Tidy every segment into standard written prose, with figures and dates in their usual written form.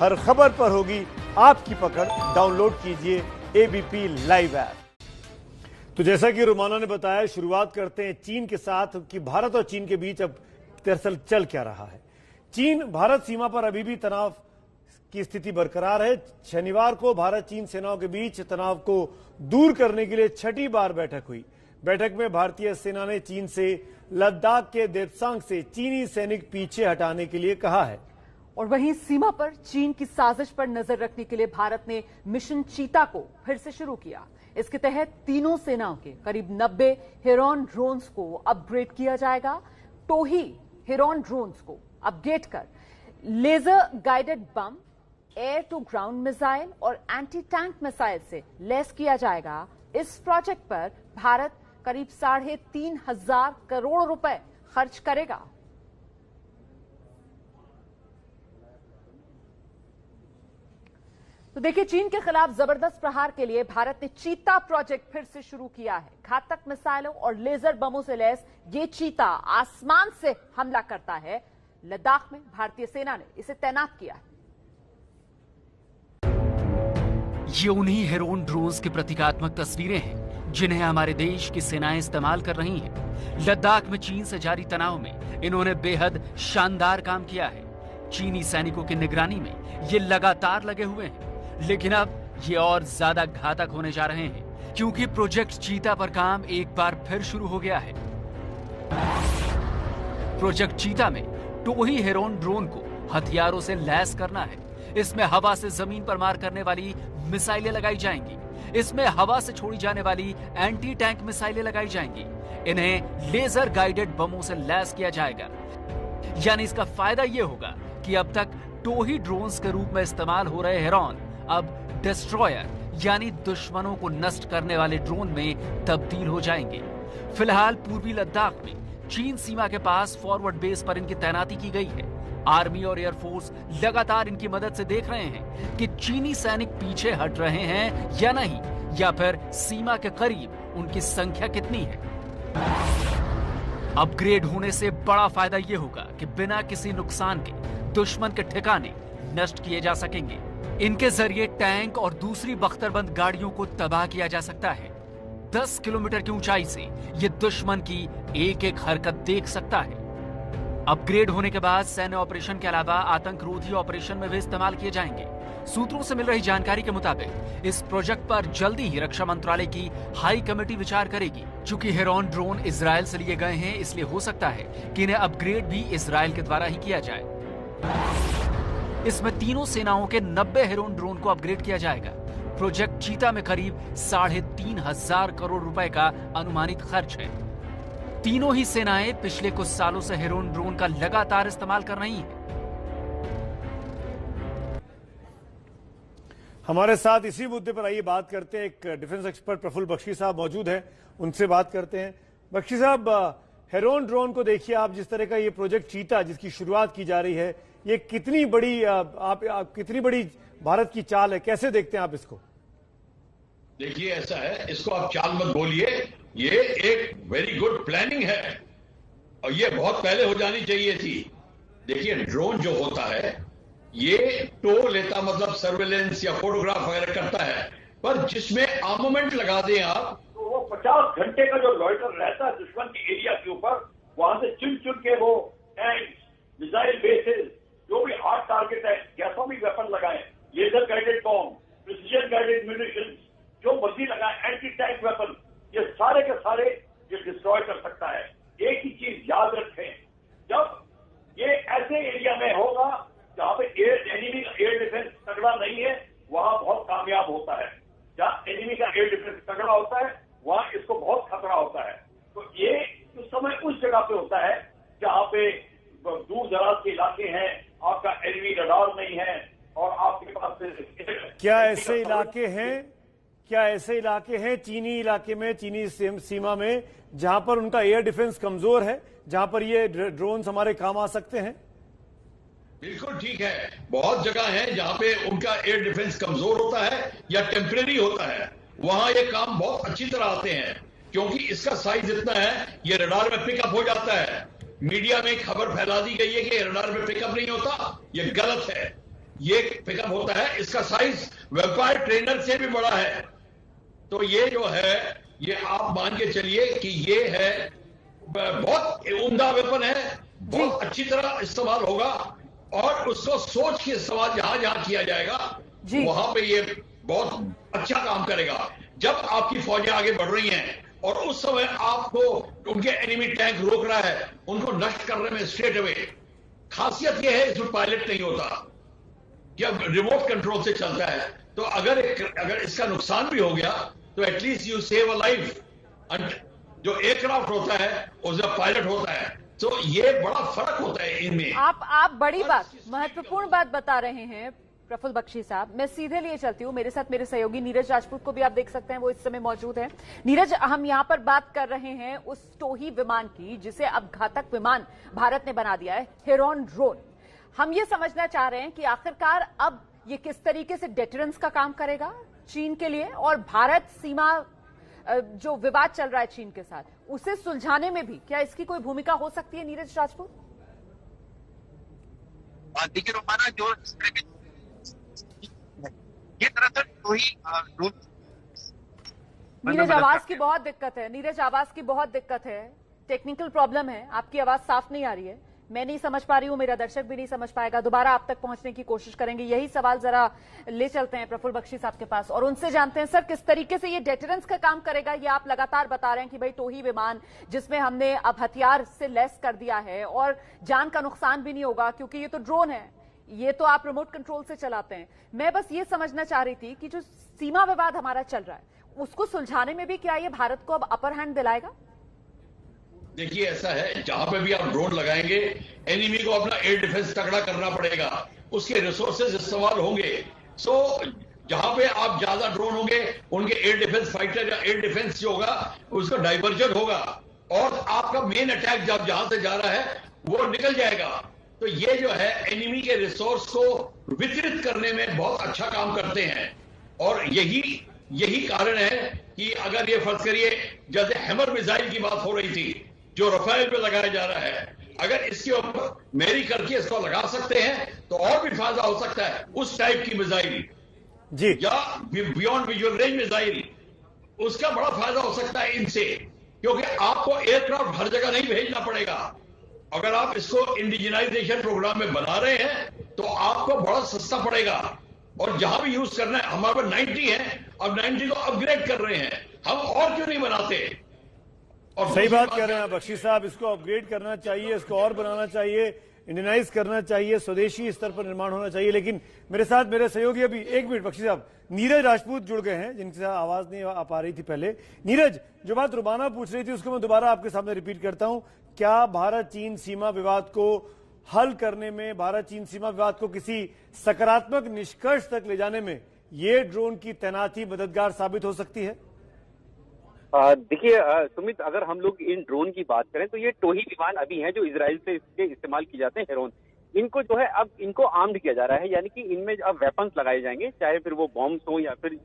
हर खबर पर होगी आपकी पकड़। डाउनलोड कीजिए एबीपी लाइव ऐप। तो जैसा कि रोमाना ने बताया, शुरुआत करते हैं चीन के साथ कि भारत और चीन के बीच अब दरअसल चल क्या रहा है। चीन भारत सीमा पर अभी भी तनाव की स्थिति बरकरार है। शनिवार को भारत चीन सेनाओं के बीच तनाव को दूर करने के लिए छठी बार बैठक हुई। बैठक में भारतीय सेना ने चीन से लद्दाख के देप्सांग से चीनी सैनिक पीछे हटाने के लिए कहा है। और वहीं सीमा पर चीन की साजिश पर नजर रखने के लिए भारत ने मिशन चीता को फिर से शुरू किया। इसके तहत तीनों सेनाओं के करीब 90 हेरॉन ड्रोन्स को अपग्रेड किया जाएगा। टोही हेरॉन ड्रोन्स को अपग्रेड कर laser guided bomb, air to ground missile और एंटी टैंक मिसाइल से लैस किया जाएगा। इस प्रोजेक्ट पर भारत करीब 3,500 करोड़ रुपए खर्च करेगा। तो देखिए, चीन के खिलाफ जबरदस्त प्रहार के लिए भारत ने चीता प्रोजेक्ट फिर से शुरू किया है। घातक मिसाइलों और लेजर बमों से लैस ये चीता आसमान से हमला करता है। लद्दाख में भारतीय सेना ने इसे तैनात किया है। ये उन्हीं हेरोन ड्रोन्स की प्रतीकात्मक तस्वीरें हैं जिन्हें हमारे देश की सेनाएं इस्तेमाल कर रही हैं। लद्दाख में चीन से जारी तनाव में इन्होंने बेहद शानदार काम किया है। चीनी सैनिकों की निगरानी में ये लगातार लगे हुए हैं, लेकिन अब ये और ज्यादा घातक होने जा रहे हैं क्योंकि प्रोजेक्ट चीता पर काम एक बार फिर शुरू हो गया है। प्रोजेक्ट चीता में टोही हेरोन ड्रोन को हथियारों से लैस करना है। इसमें हवा से जमीन पर मार करने वाली मिसाइलें लगाई जाएंगी। इसमें हवा से छोड़ी जाने वाली एंटी टैंक मिसाइलें लगाई जाएंगी। इन्हें लेजर गाइडेड बमों से लैस किया जाएगा। यानी इसका फायदा यह होगा कि अब तक टोही ड्रोन्स के रूप में इस्तेमाल हो रहे हेरॉन अब डिस्ट्रॉयर यानी दुश्मनों को नष्ट करने वाले ड्रोन में तब्दील हो जाएंगे। फिलहाल पूर्वी लद्दाख में चीन सीमा के पास फॉरवर्ड बेस पर इनकी तैनाती की गई है। आर्मी और एयरफोर्स लगातार इनकी मदद से देख रहे हैं कि चीनी सैनिक पीछे हट रहे हैं या नहीं, या फिर सीमा के करीब उनकी संख्या कितनी है। अपग्रेड होने से बड़ा फायदा यह होगा कि बिना किसी नुकसान के दुश्मन के ठिकाने नष्ट किए जा सकेंगे। इनके जरिए टैंक और दूसरी बख्तरबंद गाड़ियों को तबाह किया जा सकता है। 10 किलोमीटर की ऊंचाई से यह दुश्मन की एक एक हरकत देख सकता है। अपग्रेड होने के बाद सैन्य ऑपरेशन के अलावा आतंकरोधी ऑपरेशन में भी इस्तेमाल किए जाएंगे। सूत्रों से मिल रही जानकारी के मुताबिक इस प्रोजेक्ट पर जल्दी ही रक्षा मंत्रालय की हाई कमेटी विचार करेगी। चूंकि हेरॉन ड्रोन इजरायल से लिए गए हैं, इसलिए हो सकता है कि इन्हें अपग्रेड भी इजरायल के द्वारा ही किया जाए। इसमें तीनों सेनाओं के 90 हेरोन ड्रोन को अपग्रेड किया जाएगा। प्रोजेक्ट चीता में करीब 3,500 करोड़ रुपए का अनुमानित खर्च है। तीनों ही सेनाएं पिछले कुछ सालों से हेरोन ड्रोन का लगातार इस्तेमाल कर रही हैं। हमारे साथ इसी मुद्दे पर आइए बात करते हैं। एक डिफेंस एक्सपर्ट प्रफुल्ल बख्शी साहब मौजूद हैं, उनसे बात करते हैं। बख्शी साहब, हेरोन ड्रोन को देखिए आप, जिस तरह का ये प्रोजेक्ट चीता जिसकी शुरुआत की जा रही है, ये कितनी बड़ी आप कितनी बड़ी भारत की चाल है, कैसे देखते हैं आप इसको? देखिए, ऐसा है, इसको आप चाल मत बोलिए, ये एक वेरी गुड प्लानिंग है और ये बहुत पहले हो जानी चाहिए थी। देखिए, ड्रोन जो होता है ये टो लेता, मतलब सर्वेलेंस या फोटोग्राफ वगैरह करता है, पर जिसमें आर्मामेंट लगा दें आप, तो वो 50 घंटे का जो लॉइटर रहता है दुश्मन की एरिया के ऊपर, वहां से चुन चुन के वो टैंक्स, मिसाइल बेसेस, जो भी हार्ड टारगेट है, गैसों भी वेपन लगाए, laser guided bomb, precision guided munition, जो मर्जी लगाए, एंटी टैंक वेपन, ये सारे के सारे ये डिस्ट्रॉय कर सकता है। एक ही चीज याद रखें, जब ये ऐसे एरिया में होगा जहां पे एनिमी का एयर डिफेंस तगड़ा नहीं है, वहां बहुत कामयाब होता है। जहां एनिमी का एयर डिफेंस तगड़ा होता है, वहां इसको बहुत खतरा होता है। तो ये उस समय उस जगह पे होता है जहां पे दूर दराज के इलाके हैं, आपका एनिमी रडार नहीं है और आपके पास क्या ऐसे इलाके हैं चीनी इलाके में, चीनी सीमा में, जहां पर उनका एयर डिफेंस कमजोर है, जहां पर ये ड्रोन्स हमारे काम आ सकते हैं? बिल्कुल ठीक है, बहुत जगह है जहां पे उनका एयर डिफेंस कमजोर होता है या टेम्परेरी होता है, वहां ये काम बहुत अच्छी तरह आते हैं क्योंकि इसका साइज इतना है, ये रडार में पिकअप हो जाता है। मीडिया में खबर फैला दी गई है कि रडार में पिकअप नहीं होता, ये गलत है। ये पिकअप होता है, इसका साइज वेम्पायर ट्रेनर से भी बड़ा है। तो ये जो है, ये आप मान के चलिए कि ये है बहुत उम्दा वेपन है, बहुत अच्छी तरह इस्तेमाल होगा और उसको सोच के इस्तेमाल जहां जहां किया जाएगा वहां पे ये बहुत अच्छा काम करेगा। जब आपकी फौजें आगे बढ़ रही हैं और उस समय आपको उनके एनिमी टैंक रोक रहा है, उनको नष्ट करने में स्ट्रेट अवे, खासियत यह है इसमें पायलट नहीं होता, जब रिमोट कंट्रोल से चलता है। तो अगर इसका नुकसान भी हो गया तो at least you save a life. जो एयरक्राफ्ट होता है उसका पायलट होता है, तो ये बड़ा फर्क होता है इनमें। आप बड़ी बात, महत्वपूर्ण बात बता रहे हैं प्रफुल्ल बख्शी साहब। मैं सीधे लिए चलती हूँ, मेरे साथ मेरे सहयोगी नीरज राजपूत को भी आप देख सकते हैं, वो इस समय मौजूद है। नीरज, हम यहाँ पर बात कर रहे हैं उस टोही विमान की जिसे अब घातक विमान भारत ने बना दिया है, हेरॉन ड्रोन। हम ये समझना चाह रहे हैं कि आखिरकार अब ये किस तरीके से डेटरेंस का काम करेगा चीन के लिए, और भारत सीमा जो विवाद चल रहा है चीन के साथ, उसे सुलझाने में भी क्या इसकी कोई भूमिका हो सकती है? नीरज राजपूत। देखिए रोमाना, जो ये दरअसल ड्रोन, नीरज आवाज की बहुत दिक्कत है, नीरज आवाज की बहुत दिक्कत है, टेक्निकल प्रॉब्लम है, आपकी आवाज साफ नहीं आ रही है, मैं नहीं समझ पा रही हूं, मेरा दर्शक भी नहीं समझ पाएगा। दोबारा आप तक पहुंचने की कोशिश करेंगे। यही सवाल जरा ले चलते हैं प्रफुल्ल बख्शी साहब के पास और उनसे जानते हैं, सर किस तरीके से ये डेटरेंस का काम करेगा? ये आप लगातार बता रहे हैं कि भाई टोही विमान जिसमें हमने अब हथियार से लैस कर दिया है और जान का नुकसान भी नहीं होगा क्योंकि ये तो ड्रोन है, ये तो आप रिमोट कंट्रोल से चलाते हैं। मैं बस ये समझना चाह रही थी कि जो सीमा विवाद हमारा चल रहा है उसको सुलझाने में भी क्या ये भारत को अब अपर हैंड दिलाएगा? देखिए ऐसा है, जहां पे भी आप ड्रोन लगाएंगे एनिमी को अपना एयर डिफेंस तगड़ा करना पड़ेगा, उसके रिसोर्सेज इस्तेमाल होंगे। सो जहां पे आप ज्यादा ड्रोन होंगे उनके एयर डिफेंस फाइटर या एयर डिफेंस जो होगा उसका डाइवर्जन होगा और आपका मेन अटैक जब जहां से जा रहा है वो निकल जाएगा। तो ये जो है एनिमी के रिसोर्स को वितरित करने में बहुत अच्छा काम करते हैं और यही कारण है कि अगर ये फर्ज करिए जैसे हैमर मिसाइल की बात हो रही थी जो रफेल पे लगाया जा रहा है, अगर इसके ऊपर मेरी करके इसको लगा सकते हैं तो और भी फायदा हो सकता है। उस टाइप की मिसाइल जी या बियॉन्ड विजुअल रेंज मिसाइल, उसका बड़ा फायदा हो सकता है इनसे, क्योंकि आपको एयरक्राफ्ट हर जगह नहीं भेजना पड़ेगा। अगर आप इसको इंडिजिनाइजेशन प्रोग्राम में बना रहे हैं तो आपको बड़ा सस्ता पड़ेगा और जहां भी यूज करना है, हमारे पास 90 है, अब 90 को अपग्रेड कर रहे हैं हम, और क्यों नहीं बनाते? और सही बात कह रहे हैं बख्शी साहब, इसको अपग्रेड करना चाहिए, इसको और बनाना चाहिए, इंडियनाइज करना चाहिए, स्वदेशी स्तर पर निर्माण होना चाहिए। लेकिन मेरे साथ मेरे सहयोगी, अभी एक मिनट बख्शी साहब, नीरज राजपूत जुड़ गए हैं जिनके साथ आवाज नहीं आ पा रही थी पहले। नीरज, जो बात रुबाना पूछ रही थी उसको मैं दोबारा आपके सामने रिपीट करता हूं, क्या भारत चीन सीमा विवाद को हल करने में, भारत चीन सीमा विवाद को किसी सकारात्मक निष्कर्ष तक ले जाने में ये ड्रोन की तैनाती मददगार साबित हो सकती है? देखिए सुमित, अगर हम लोग इन ड्रोन की बात करें तो ये टोही विमान अभी हैं जो इजराइल से इसके इस्तेमाल किए जाते हैं, हेरोन। इनको जो है अब इनको आर्म्ड किया जा रहा है, यानी कि इनमें अब वेपन्स लगाए जाएंगे, चाहे फिर वो बॉम्ब्स हो या फिर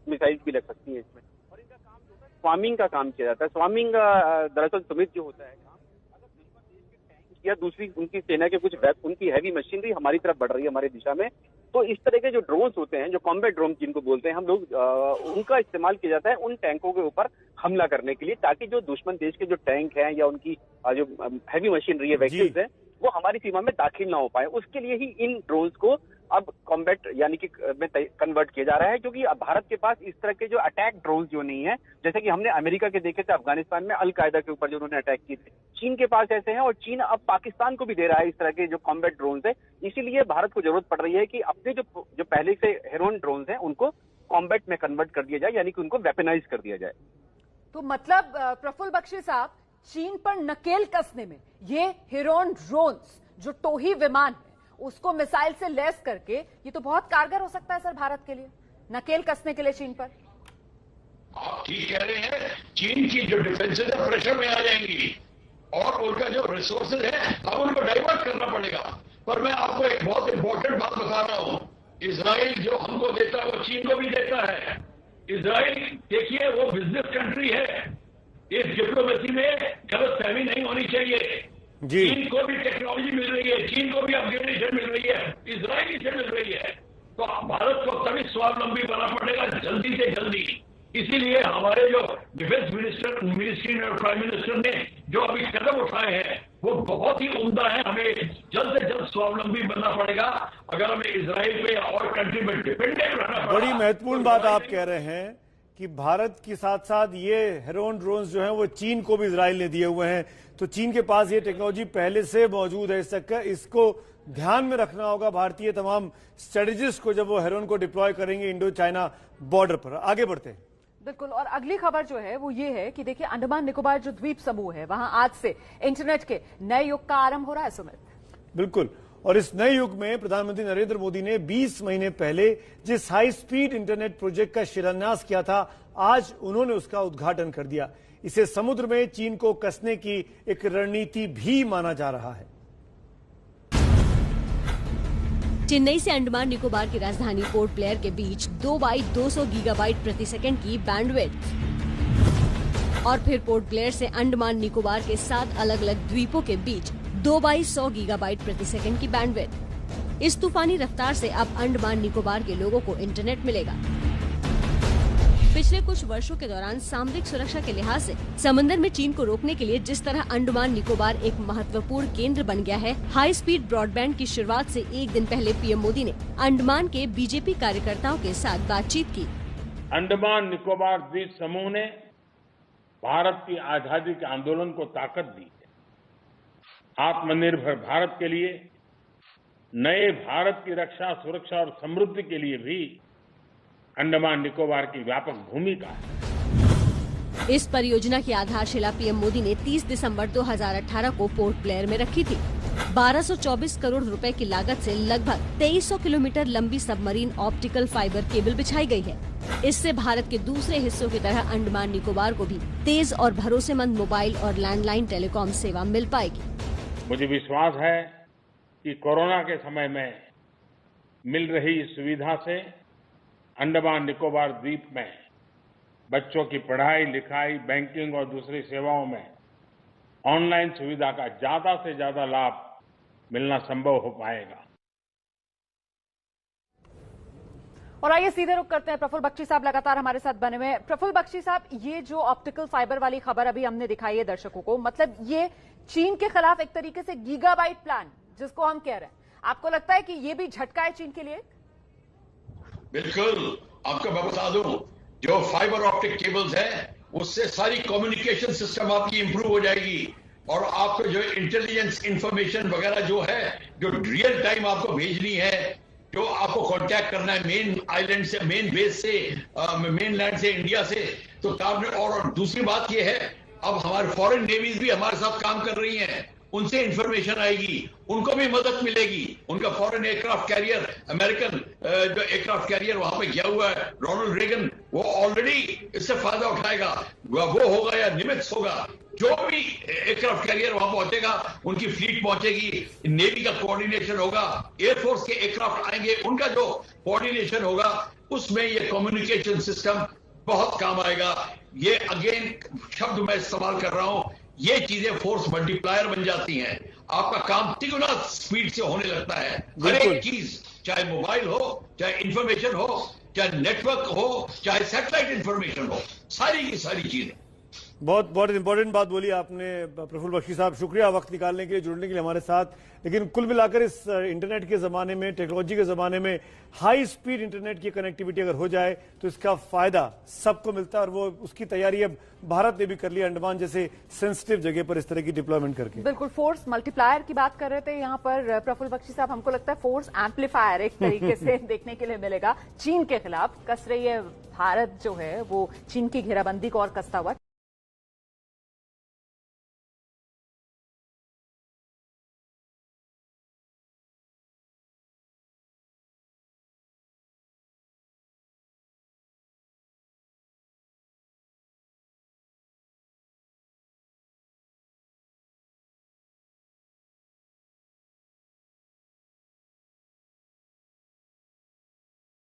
मिसाइल्स भी लग सकती हैं इसमें। और इनका काम जो है स्वामिंग का काम किया जाता है। स्वामिंग दरअसल सुमित जो होता है काम, अगर दुश्मन देश के टैंक या दूसरी उनकी सेना के कुछ उनकी हैवी मशीनरी हमारी तरफ बढ़ रही है, हमारी दिशा में, तो इस तरह के जो ड्रोन्स होते हैं, जो कॉम्बैट ड्रोन जिनको बोलते हैं हम लोग, उनका इस्तेमाल किया जाता है उन टैंकों के ऊपर हमला करने के लिए, ताकि जो दुश्मन देश के जो टैंक हैं या उनकी जो हैवी मशीनरी है, व्हीकल्स है, वो हमारी सीमा में दाखिल ना हो पाए। उसके लिए ही इन ड्रोन्स को अब कॉम्बैट यानी कि में कन्वर्ट किया जा रहा है, क्योंकि अब भारत के पास इस तरह के जो अटैक ड्रोन्स जो नहीं है, जैसे कि हमने अमेरिका के देखे थे अफगानिस्तान में अलकायदा के ऊपर जो उन्होंने अटैक किए थे, चीन के पास ऐसे हैं और चीन अब पाकिस्तान को भी दे रहा है इस तरह के जो कॉम्बैट ड्रोन्स है। इसीलिए भारत को जरूरत पड़ रही है कि अपने जो पहले से हेरोन ड्रोन्स हैं उनको कॉम्बैट में कन्वर्ट कर दिया जाए, यानी कि उनको वेपनाइज कर दिया जाए। तो मतलब प्रफुल्ल बख्शी साहब, चीन पर नकेल कसने में ये हेरोन ड्रोन्स जो टोही विमान है उसको मिसाइल से लैस करके ये तो बहुत कारगर हो सकता है सर भारत के लिए, नकेल कसने के लिए चीन पर। आप ठीक कह रहे हैं, चीन की जो डिफेंसेज है प्रेशर में आ जाएंगी और उनका जो रिसोर्सेज है अब उनको डाइवर्ट करना पड़ेगा। पर मैं आपको एक बहुत इंपॉर्टेंट बात बता रहा हूं, इजराइल जो हमको देता है वो चीन को भी देता है। इजराइल देखिए वो बिजनेस कंट्री है, इस डिप्लोमेसी में गलतफहमी नहीं होनी चाहिए। जी। चीन को भी टेक्नोलॉजी मिल रही है, चीन को भी अपग्रेडेशन मिल रही है, इजराइल से मिल रही है। तो भारत को तभी स्वावलंबी बनना पड़ेगा जल्दी से जल्दी। इसीलिए हमारे जो डिफेंस मिनिस्ट्री और प्राइम मिनिस्टर ने जो अभी कदम उठाए हैं वो बहुत ही उम्दा है। हमें जल्द से जल्द स्वावलंबी बनना पड़ेगा। अगर हमें इजराइल पे और कंट्री में डिपेंडेंट रहना पड़ा। बड़ी महत्वपूर्ण बात आप कह रहे हैं कि भारत के साथ साथ ये हेरोन ड्रोन्स जो हैं वो चीन को भी इजराइल ने दिए हुए हैं, तो चीन के पास ये टेक्नोलॉजी पहले से मौजूद है। इसको ध्यान में रखना होगा भारतीय तमाम स्ट्रेटेजिस्ट को जब वो हेरोन को डिप्लॉय करेंगे इंडो चाइना बॉर्डर पर। आगे बढ़ते हैं। बिल्कुल, और अगली खबर जो है वो ये है कि देखिए अंडमान निकोबार जो द्वीप समूह है वहां आज से इंटरनेट के नए युग का आरंभ हो रहा है। सुमित, बिल्कुल, और इस नए युग में प्रधानमंत्री नरेंद्र मोदी ने 20 महीने पहले जिस हाई स्पीड इंटरनेट प्रोजेक्ट का शिलान्यास किया था, आज उन्होंने उसका उद्घाटन कर दिया। इसे समुद्र में चीन को कसने की एक रणनीति भी माना जा रहा है। चेन्नई से अंडमान निकोबार की राजधानी पोर्ट ब्लेयर के बीच 2 बाई 200 गीगाबाइट प्रति सेकंड की बैंडविड्थ, और फिर पोर्ट ब्लेयर से अंडमान निकोबार के 7 अलग अलग द्वीपों के बीच 2 बाई 100 गीगाबाइट प्रति सेकंड की बैंडविड्थ। इस तूफानी रफ्तार से अब अंडमान निकोबार के लोगों को इंटरनेट मिलेगा। पिछले कुछ वर्षों के दौरान सामरिक सुरक्षा के लिहाज से समंदर में चीन को रोकने के लिए जिस तरह अंडमान निकोबार एक महत्वपूर्ण केंद्र बन गया है, हाई स्पीड ब्रॉडबैंड की शुरुआत से एक दिन पहले पीएम मोदी ने अंडमान के बीजेपी कार्यकर्ताओं के साथ बातचीत की। अंडमान निकोबार द्वीप समूह ने भारत की आजादी के आंदोलन को ताकत दी है। आत्मनिर्भर भारत के लिए, नए भारत की रक्षा, सुरक्षा और समृद्धि के लिए भी अंडमान निकोबार की व्यापक भूमिका है। इस परियोजना की आधारशिला पीएम मोदी ने 30 दिसंबर 2018 को पोर्ट ब्लेयर में रखी थी। 1224 करोड़ रुपए की लागत से लगभग 2300 किलोमीटर लंबी सबमरीन ऑप्टिकल फाइबर केबल बिछाई गई है। इससे भारत के दूसरे हिस्सों की तरह अंडमान निकोबार को भी तेज और भरोसेमंद मोबाइल और लैंडलाइन टेलीकॉम सेवा मिल पाएगी। मुझे विश्वास है कि कोरोना के समय में मिल रही इस सुविधा से अंडमान निकोबार द्वीप में बच्चों की पढ़ाई लिखाई, बैंकिंग और दूसरी सेवाओं में ऑनलाइन सुविधा का ज्यादा से ज्यादा लाभ मिलना संभव हो पाएगा। और आइए सीधे रुक करते हैं। प्रफुल्ल बख्शी साहब लगातार हमारे साथ बने हुए हैं। प्रफुल्ल बख्शी साहब, ये जो ऑप्टिकल फाइबर वाली खबर अभी हमने दिखाई है दर्शकों को, मतलब ये चीन के खिलाफ एक तरीके से गीगाबाइट प्लान जिसको हम कह रहे हैं, आपको लगता है कि ये भी झटका है चीन के लिए? बिल्कुल, आपको मैं बता दूं, जो फाइबर ऑप्टिक केबल्स है उससे सारी कम्युनिकेशन सिस्टम आपकी इंप्रूव हो जाएगी, और आपको जो इंटेलिजेंस इंफॉर्मेशन वगैरह जो है, जो रियल टाइम आपको भेजनी है, जो आपको कांटेक्ट करना है मेन आइलैंड से, मेन बेस से, मेन लैंड से, इंडिया से, तो और दूसरी बात यह है, अब हमारे फॉरेन नेवीज भी हमारे साथ काम कर रही हैं, उनसे इंफॉर्मेशन आएगी, उनको भी मदद मिलेगी। उनका फॉरेन एयरक्राफ्ट कैरियर, अमेरिकन जो एयरक्राफ्ट कैरियर वहां पे गया हुआ है, रोनाल्ड रेगन, वो ऑलरेडी इससे फायदा उठाएगा। वो होगा या निमित्स होगा, जो भी एयरक्राफ्ट कैरियर वहां पहुंचेगा, उनकी फ्लीट पहुंचेगी, नेवी का कोऑर्डिनेशन होगा, एयरफोर्स के एयरक्राफ्ट आएंगे, उनका जो कोऑर्डिनेशन होगा, उसमें ये कम्युनिकेशन सिस्टम बहुत काम आएगा। ये अगेन शब्द मैं इस्तेमाल कर रहा हूं, ये चीजें फोर्स मल्टीप्लायर बन जाती हैं। आपका काम तिगुना स्पीड से होने लगता है। हर एक चीज, चाहे मोबाइल हो, चाहे इंफॉर्मेशन हो, चाहे नेटवर्क हो, चाहे सैटेलाइट इंफॉर्मेशन हो, सारी की सारी चीजें। बहुत बहुत इंपॉर्टेंट बात बोली आपने प्रफुल्ल बख्शी साहब, शुक्रिया वक्त निकालने के लिए, जुड़ने के लिए हमारे साथ। लेकिन कुल मिलाकर इस इंटरनेट के जमाने में, टेक्नोलॉजी के जमाने में हाई स्पीड इंटरनेट की कनेक्टिविटी अगर हो जाए तो इसका फायदा सबको मिलता है, और वो उसकी तैयारी अब भारत ने भी कर ली, अंडमान जैसे सेंसिटिव जगह पर इस तरह की डिप्लॉयमेंट करके। बिल्कुल, फोर्स मल्टीप्लायर की बात कर रहे थे यहाँ पर प्रफुल्ल बख्शी साहब। हमको लगता है फोर्स एम्पलीफायर एक तरीके से देखने के लिए मिलेगा। चीन के खिलाफ कस रही है भारत जो है वो चीन की घेराबंदी को और कसता हुआ।